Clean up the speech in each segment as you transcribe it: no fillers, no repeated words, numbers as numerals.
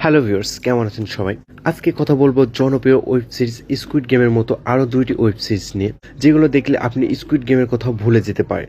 Hello viewers, কেমন আছেন সবাই? আজকে কথা বলবো জনপ্রিয় ওয়েব সিরিজ স্কুইড গেমের মতো আরো 2টি ওয়েব সিরিজ নিয়ে, যেগুলো দেখলে আপনি স্কুইড গেমের কথা ভুলে যেতে পারেন।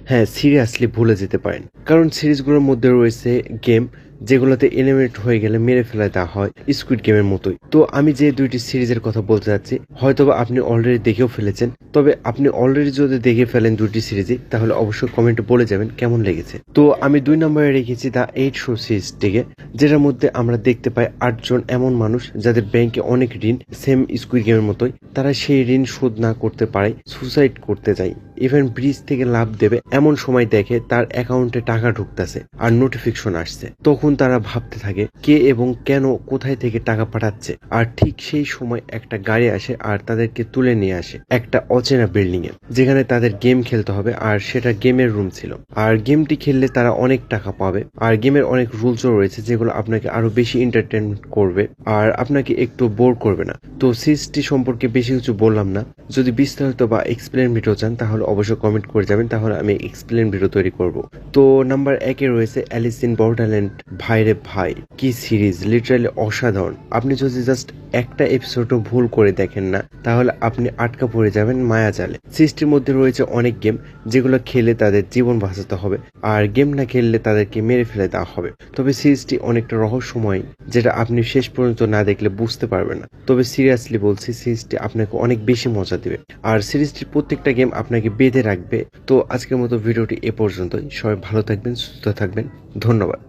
হ্যাঁ, সিরিয়াসলি ভুলে যেতে পারেন, কারণ সিরিজগুলোর মধ্যে রয়েছে গেম যেগুলোতে এলিমিনেট হয়ে গেলে মেরে ফেলা দেওয়া হয় স্কুইড গেমের মতোই। তো আমি যে 2টি সিরিজের কথা বলতে যাচ্ছি, হয়তোবা আপনি অলরেডি দেখেও ফেলেছেন। তবে আপনি অলরেডি যদি দেখে ফেলেন 2টি সিরিজই, তাহলে অবশ্যই কমেন্টে বলে যাবেন কেমন লেগেছে। তো আমি 2 নম্বরে রেখেছি দ্য 8 শো সিরিজটিকে, যেটার মধ্যে আমরা দেখতে পাই 8 জন এমন মানুষ যাদের ব্যাংকে অনেক ঋণ, সেম স্কুইড গেমের মতোই। তারা সেই ঋণ শোধ না করতে পারে, সুসাইড করতে যায়। ইভেন ব্রিজ থেকে লাফ দেবে এমন সময় দেখে তার অ্যাকাউন্টে টাকা ঢুকতেছে আর নোটিফিকেশন আসছে। তখন তারা ভাবতে থাকে কে এবং কেন কোথায় থেকে টাকা পাঠাচ্ছে। আর ঠিক সেই সময় একটা গাড়ি আসে আর তাদেরকে তুলে নিয়ে আসে একটা অচেনা বিল্ডিং এ, যেখানে তাদের গেম খেলতে হবে। আর সেটা গেমের রুম ছিল। আর গেমটি খেললে তারা অনেক টাকা পাবে। আর গেমের অনেক রুলসও রয়েছে যেগুলো আপনাকে আরো বেশি এন্টারটেনমেন্ট করবে আর আপনাকে একটু বোর করবে না। তো সিরিজটি সম্পর্কে বেশি কিছু বললাম না। যদি বিস্তারিত বা এক্সপ্লেন ভিডিও চান তাহলে অবশ্যই কমেন্ট করে যাবেন, তাহলে আমি এক্সপ্লেন ভিডিও তৈরি করব। তো নাম্বার 1-এ রয়েছে অ্যালিস ইন বর্ডারল্যান্ড। ভাইরে ভাই, কি সিরিজ, লিটারালি অসাধারণ। আপনি যদি জাস্ট একটা এপিসোডও ভুল করে দেখেন না, তাহলে আপনি আটকা পড়ে যাবেন মায়াজালে। সিরিজটির মধ্যে রয়েছে অনেক গেম যেগুলো খেলে তাদের জীবন বাঁচাতে হবে, আর গেম না খেললে তাদেরকে মেরে ফেলে দেওয়া হবে। তবে সিরিজটি অনেকটা রহস্যময়, যেটা আপনি শেষ পর্যন্ত না দেখলে বুঝতে পারবেন না। তবে সিরিয়াসলি বলছি, সিরিজটি আপনাকে অনেক বেশি মজা দিবে, আর সিরিজটির প্রত্যেকটা গেম আপনাকে বেঁধে রাখবে। তো আজকের মতো ভিডিওটি এ পর্যন্তই। সবাই ভালো থাকবেন, সুস্থ থাকবেন। ধন্যবাদ।